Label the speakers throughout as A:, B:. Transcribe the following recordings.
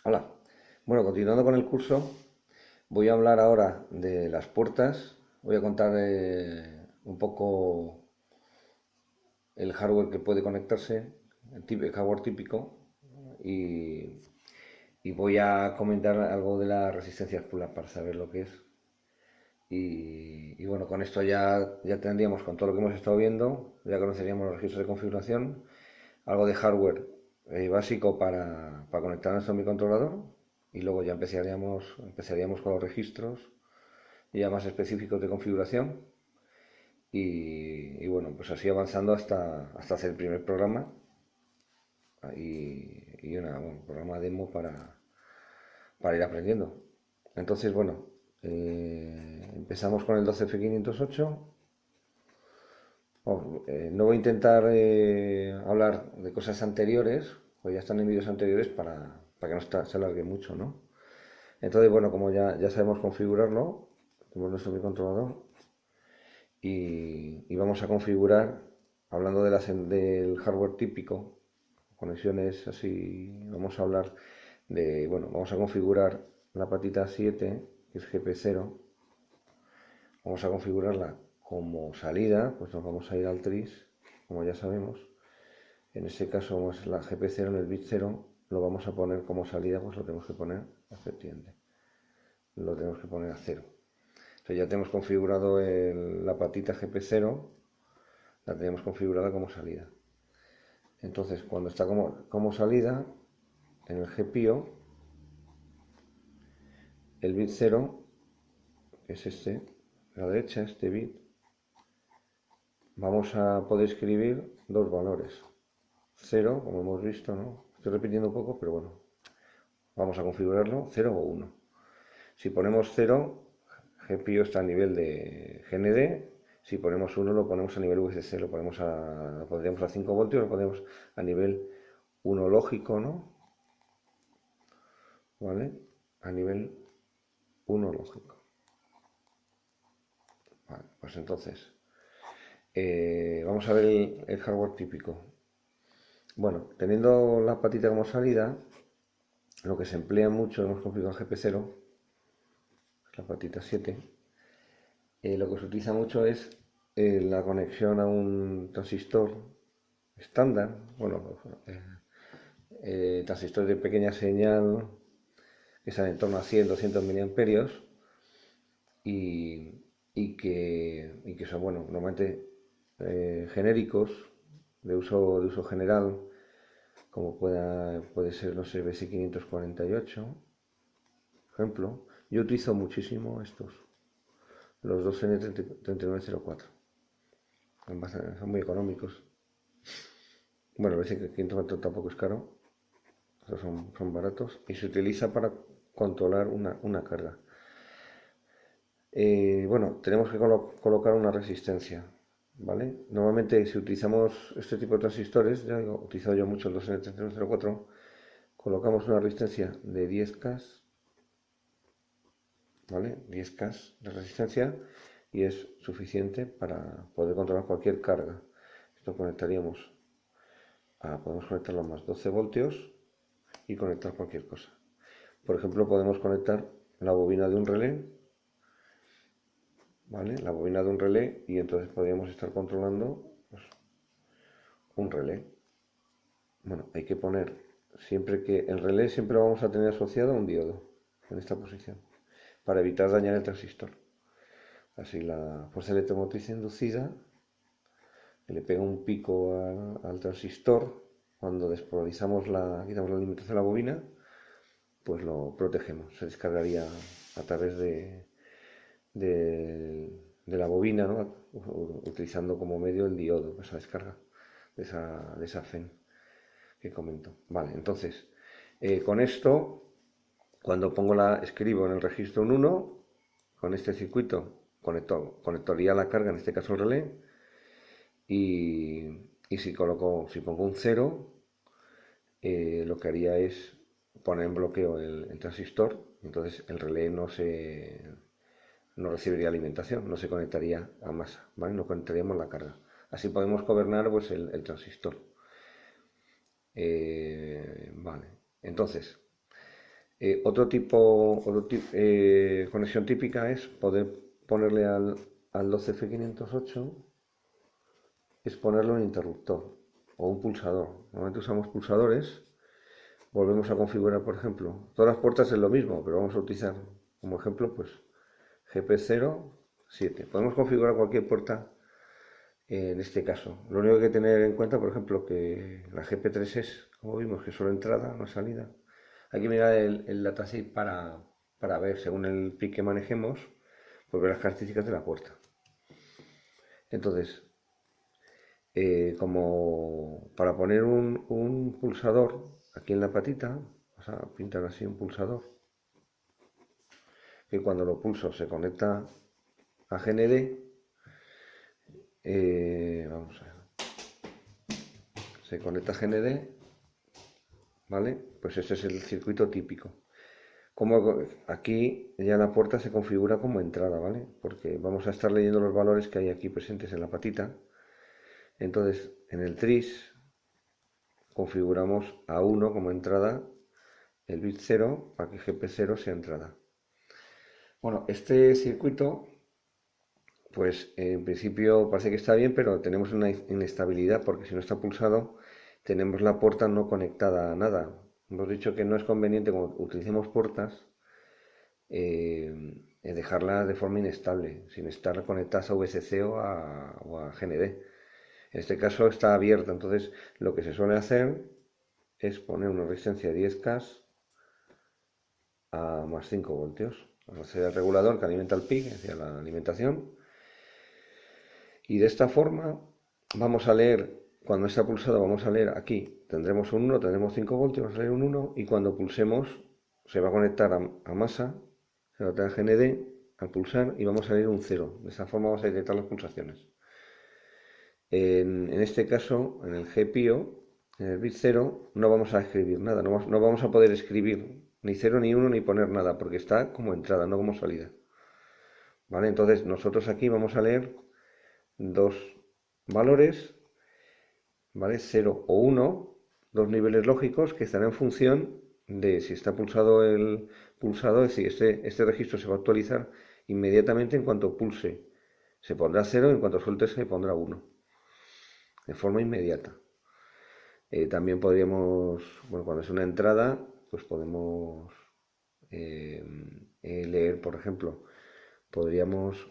A: Hola. Bueno, continuando con el curso, voy a hablar ahora de las puertas. Voy a contar un poco el hardware que puede conectarse, el hardware típico, y, y voy a comentar algo de la resistencia pull-up para saber lo que es. Y bueno, con esto ya tendríamos, con todo lo que hemos estado viendo, ya conoceríamos los registros de configuración, algo de hardware básico para conectar a nuestro microcontrolador y luego ya empezaríamos con los registros ya más específicos de configuración y bueno, pues así avanzando hasta hacer el primer programa un programa demo para ir aprendiendo. Entonces, bueno, empezamos con el 12F508. No voy a intentar hablar de cosas anteriores, pues ya están en vídeos anteriores para que se alargue mucho, ¿no? Entonces, bueno, como ya sabemos configurarlo, tenemos nuestro microcontrolador y vamos a configurar, hablando del hardware típico, conexiones así, vamos a hablar bueno, vamos a configurar la patita 7, que es GP0, vamos a configurarla como salida, pues nos vamos a ir al tris, como ya sabemos. En este caso, como es la GP0 en el bit 0, lo vamos a poner como salida, pues lo tenemos que poner, efectivamente, lo tenemos que poner a 0. Entonces ya tenemos configurado la patita GP0, la tenemos configurada como salida. Entonces, cuando está como salida, en el GPIO, el bit 0, que es a la derecha, este bit, vamos a poder escribir dos valores. 0, como hemos visto, ¿no? Estoy repitiendo un poco, pero bueno, vamos a configurarlo 0 o 1. Si ponemos 0, GPIO está a nivel de GND. Si ponemos 1, lo ponemos a nivel VCC, lo pondríamos a 5 voltios, lo ponemos a nivel 1 lógico, ¿no? ¿Vale? A nivel 1 lógico. Vale, pues entonces, vamos a ver el hardware típico. Bueno, teniendo la patita como salida, lo que se emplea mucho, hemos configurado GP0, la patita 7, lo que se utiliza mucho es la conexión a un transistor estándar, bueno, transistores de pequeña señal que están en torno a 100-200 miliamperios y, y que son, bueno, normalmente genéricos de uso general, como puede ser, no sé, BC548, por ejemplo. Yo utilizo muchísimo estos, los 2N3904. Son muy económicos. Bueno, BC504 tampoco es caro, estos son baratos y se utiliza para controlar una carga. Bueno, tenemos que colocar una resistencia, ¿vale? Normalmente si utilizamos este tipo de transistores, ya digo, he utilizado yo mucho el 2N3904, colocamos una resistencia de 10K, ¿vale? 10K de resistencia y es suficiente para poder controlar cualquier carga. Esto podemos conectarlo a más 12 voltios y conectar cualquier cosa. Por ejemplo, podemos conectar la bobina de un relé, ¿vale? La bobina de un relé y entonces podríamos estar controlando pues, un relé. Bueno, hay que poner siempre que el relé siempre lo vamos a tener asociado a un diodo en esta posición para evitar dañar el transistor. Así la fuerza electromotriz inducida que le pega un pico al transistor cuando quitamos la alimentación de la bobina, pues lo protegemos. Se descargaría a través de la bobina, ¿no? Utilizando como medio el diodo, esa descarga de esa FEN que comento. Vale, entonces, con esto, cuando escribo en el registro un 1, con este circuito conectaría la carga, en este caso el relé, y si pongo un 0, lo que haría es poner en bloqueo el transistor, entonces el relé no recibiría alimentación, no se conectaría a masa, ¿vale? No conectaríamos la carga. Así podemos gobernar pues, el transistor. Vale, entonces, Conexión típica es poder ponerle al 12F508, es ponerle un interruptor o un pulsador. Normalmente usamos pulsadores. Volvemos a configurar, por ejemplo, todas las puertas es lo mismo, pero vamos a utilizar como ejemplo, pues GP07. Podemos configurar cualquier puerta en este caso. Lo único que hay que tener en cuenta, por ejemplo, que la GP3 es, como vimos, que solo entrada, no salida. Hay que mirar el datasheet para ver, según el PIC que manejemos, pues ver las características de la puerta. Entonces, como para poner un pulsador aquí en la patita, vamos a pintar así un pulsador, que cuando lo pulso se conecta a GND. Vamos a ver, se conecta a GND, ¿vale? Pues ese es el circuito típico. Como aquí ya la puerta se configura como entrada, ¿vale? Porque vamos a estar leyendo los valores que hay aquí presentes en la patita. Entonces, en el tris configuramos a 1 como entrada, el bit 0 para que GP0 sea entrada. Bueno, este circuito, pues en principio parece que está bien, pero tenemos una inestabilidad porque si no está pulsado, tenemos la puerta no conectada a nada. Hemos dicho que no es conveniente cuando utilicemos puertas dejarla de forma inestable, sin estar conectadas a VSC o a GND. En este caso está abierta, entonces lo que se suele hacer es poner una resistencia de 10K a más 5 voltios. Vamos a hacer el regulador que alimenta el PIC, hacia la alimentación. Y de esta forma vamos a leer, cuando está pulsado vamos a leer aquí, tendremos un 1, tendremos 5 voltios, vamos a leer un 1 y cuando pulsemos se va a conectar a masa, se va a tener GND al pulsar y vamos a leer un 0. De esta forma vamos a detectar las pulsaciones. En este caso, en el GPIO, en el bit 0, no vamos a escribir nada, no vamos a poder escribir ni 0 ni 1 ni poner nada, porque está como entrada, no como salida. ¿Vale? Entonces nosotros aquí vamos a leer dos valores, ¿vale? 0 o 1, dos niveles lógicos que están en función de si está pulsado el pulsador, es decir, este registro se va a actualizar inmediatamente en cuanto pulse. Se pondrá 0, en cuanto suelte se pondrá 1, de forma inmediata. También podríamos, bueno, cuando es una entrada, pues podemos leer, por ejemplo, podríamos,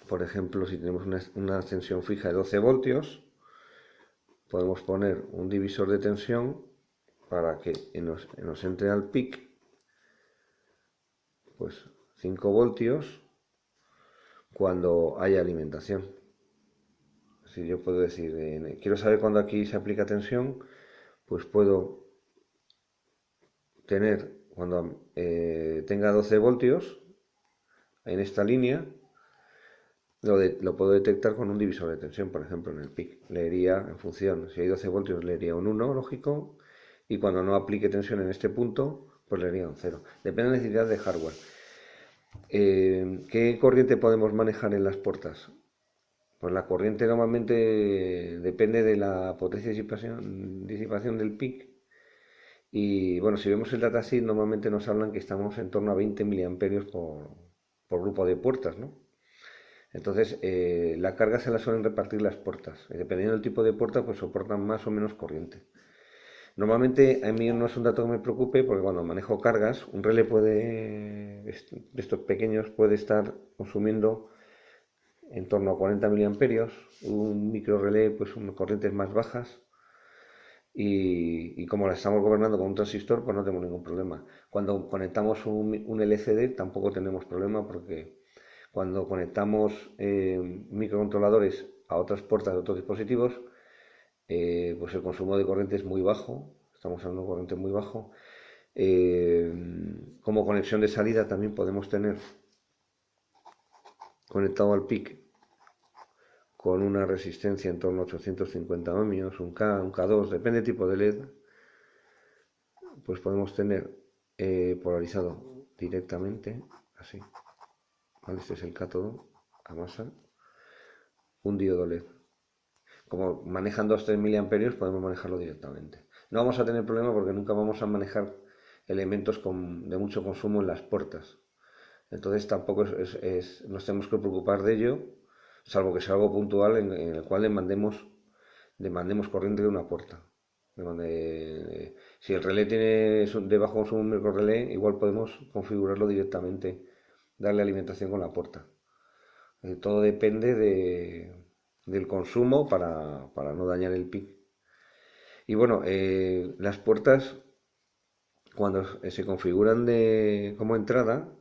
A: por ejemplo, si tenemos una tensión fija de 12 voltios, podemos poner un divisor de tensión para que nos entre al PIC, pues 5 voltios cuando haya alimentación. Si yo puedo decir, quiero saber cuándo aquí se aplica tensión, pues puedo tener, cuando tenga 12 voltios en esta línea, lo puedo detectar con un divisor de tensión, por ejemplo, en el PIC. Leería en función, si hay 12 voltios, leería un 1, lógico, y cuando no aplique tensión en este punto, pues leería un 0. Depende de la necesidad de hardware. ¿Qué corriente podemos manejar en las puertas? Pues la corriente normalmente depende de la potencia de disipación del PIC. Y bueno, si vemos el datasheet, normalmente nos hablan que estamos en torno a 20 miliamperios por grupo de puertas, ¿no? Entonces, la carga se la suelen repartir las puertas. Y dependiendo del tipo de puerta, pues soportan más o menos corriente. Normalmente a mí no es un dato que me preocupe porque cuando manejo cargas, un relé de estos pequeños puede estar consumiendo en torno a 40 miliamperios, un micro relé pues con corrientes más bajas y como la estamos gobernando con un transistor pues no tenemos ningún problema. Cuando conectamos un LCD tampoco tenemos problema porque cuando conectamos microcontroladores a otras puertas de otros dispositivos pues el consumo de corriente es muy bajo, estamos hablando de corriente muy bajo. Como conexión de salida también podemos tener conectado al PIC con una resistencia en torno a 850 ohmios, un K, un K2, depende del tipo de LED, pues podemos tener polarizado directamente, así, ¿vale? Este es el cátodo a masa, un diodo LED. Como manejan 2-3 miliamperios podemos manejarlo directamente. No vamos a tener problema porque nunca vamos a manejar elementos de mucho consumo en las puertas. Entonces tampoco nos tenemos que preocupar de ello, salvo que sea algo puntual en el cual demandemos corriente de una puerta. Si el relé tiene de bajo consumo un microrelé, igual podemos configurarlo directamente, darle alimentación con la puerta. Todo depende del consumo para no dañar el PIC. Y bueno, las puertas cuando se configuran como entrada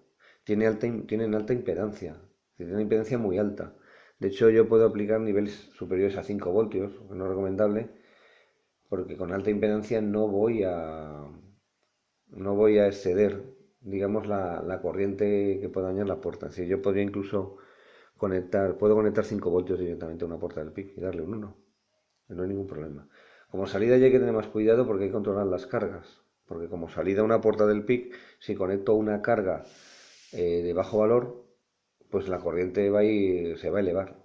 A: tienen alta impedancia, tienen una impedancia muy alta. De hecho, yo puedo aplicar niveles superiores a 5 voltios, que no es recomendable, porque con alta impedancia no voy a exceder, digamos, la corriente que pueda dañar la puerta. Si yo podría incluso puedo conectar 5 voltios directamente a una puerta del PIC y darle un 1. No hay ningún problema. Como salida ya hay que tener más cuidado porque hay que controlar las cargas. Porque como salida a una puerta del PIC, si conecto una carga de bajo valor, pues la corriente se va a elevar.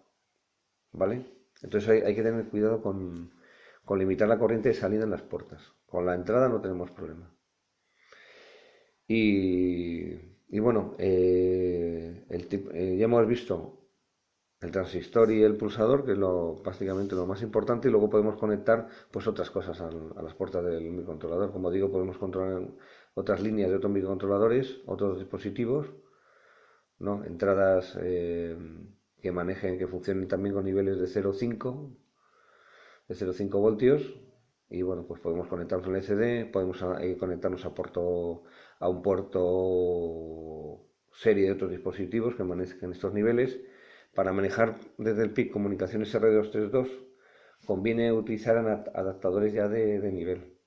A: ¿Vale? Entonces hay que tener cuidado con limitar la corriente de salida en las puertas. Con la entrada no tenemos problema. Y bueno, ya hemos visto el transistor y el pulsador, que es prácticamente lo más importante, y luego podemos conectar pues otras cosas a las puertas del microcontrolador. Como digo, podemos controlar otras líneas de otros microcontroladores, otros dispositivos, ¿no? Entradas que funcionen también con niveles de 0,5 voltios. Y bueno, pues podemos conectarnos al LCD, podemos conectarnos a un puerto serie de otros dispositivos que manejen estos niveles. Para manejar desde el PIC comunicaciones R232 conviene utilizar adaptadores ya de nivel,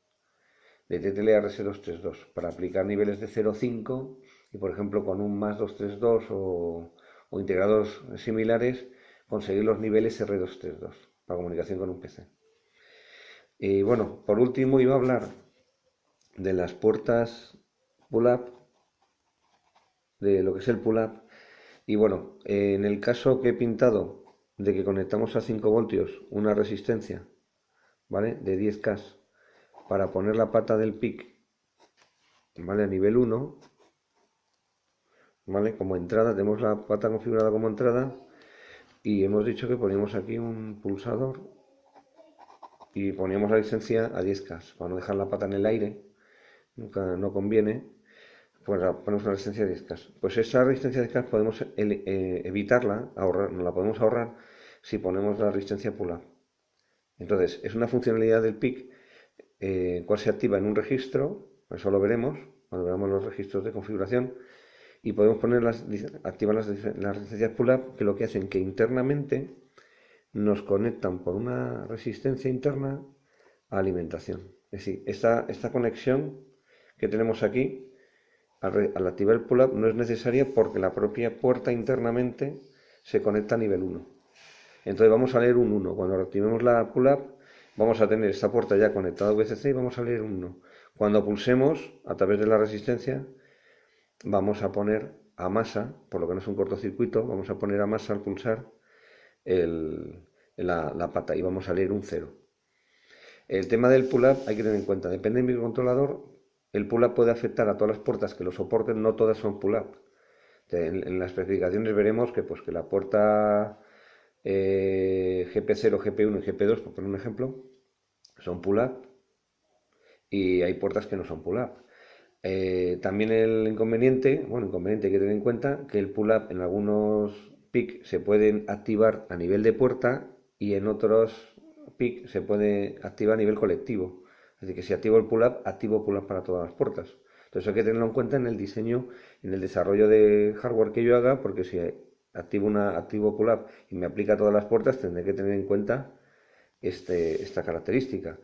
A: de TTL RS232, para aplicar niveles de 0,5 y por ejemplo con un más 232 o integrados similares conseguir los niveles R232 para comunicación con un PC. Y bueno, por último iba a hablar de las puertas pull-up, de lo que es el pull-up. Y bueno, en el caso que he pintado de que conectamos a 5 voltios una resistencia, ¿vale? De 10K para poner la pata del PIC, ¿vale? A nivel 1, ¿vale? Como entrada, tenemos la pata configurada como entrada y hemos dicho que ponemos aquí un pulsador y poníamos la resistencia a 10K para no dejar la pata en el aire, no conviene. Pues ponemos una resistencia de 10K. Pues esa resistencia de 10K podemos evitarla, nos la podemos ahorrar si ponemos la resistencia pull-up. Entonces, es una funcionalidad del PIC cual se activa en un registro, eso lo veremos cuando veamos los registros de configuración, y podemos activar las resistencias pull-up, que lo que hacen que internamente nos conectan por una resistencia interna a alimentación. Es decir, esta conexión que tenemos aquí al activar el pull-up no es necesaria porque la propia puerta internamente se conecta a nivel 1. Entonces vamos a leer un 1. Cuando activemos la pull-up vamos a tener esta puerta ya conectada a VCC y vamos a leer un 1. Cuando pulsemos a través de la resistencia vamos a poner a masa, por lo que no es un cortocircuito, vamos a poner a masa al pulsar la pata y vamos a leer un 0. El tema del pull-up hay que tener en cuenta, depende del microcontrolador. El pull-up puede afectar a todas las puertas que lo soporten, no todas son pull-up. En las especificaciones veremos que la puerta GP0, GP1 y GP2, por poner un ejemplo, son pull-up y hay puertas que no son pull-up. También el inconveniente hay que tener en cuenta que el pull-up en algunos PIC se pueden activar a nivel de puerta y en otros PIC se puede activar a nivel colectivo. Es decir, que si activo el activo pull-up para todas las puertas. Entonces hay que tenerlo en cuenta en el diseño, en el desarrollo de hardware que yo haga, porque si activo pull-up y me aplica a todas las puertas, tendré que tener en cuenta esta característica.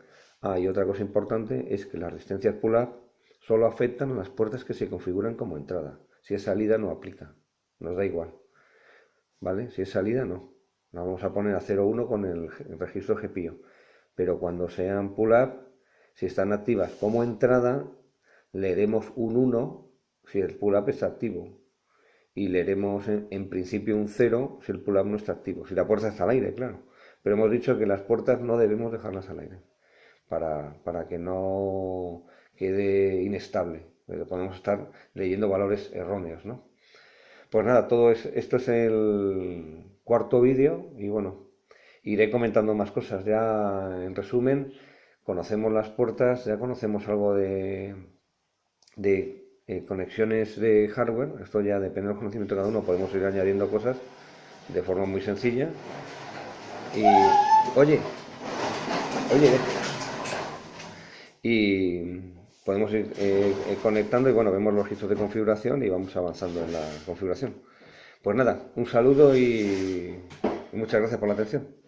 A: Y otra cosa importante es que las resistencias pull-up solo afectan a las puertas que se configuran como entrada. Si es salida no aplica, nos da igual. ¿Vale? Si es salida no. La vamos a poner a 0,1 con el registro GPIO. Pero cuando sean pull-up, si están activas como entrada, leeremos un 1 si el pull-up está activo. Y leeremos en principio un 0 si el pull-up no está activo. Si la puerta está al aire, claro. Pero hemos dicho que las puertas no debemos dejarlas al aire. Para que quede inestable. Podemos estar leyendo valores erróneos, ¿no? Pues nada, esto es el cuarto vídeo y bueno, iré comentando más cosas. Ya en resumen, conocemos las puertas, ya conocemos algo de conexiones de hardware. Esto ya depende del conocimiento de cada uno, podemos ir añadiendo cosas de forma muy sencilla. Y oye, oye, y podemos ir conectando y bueno, vemos los registros de configuración y vamos avanzando en la configuración. Pues nada, un saludo y muchas gracias por la atención.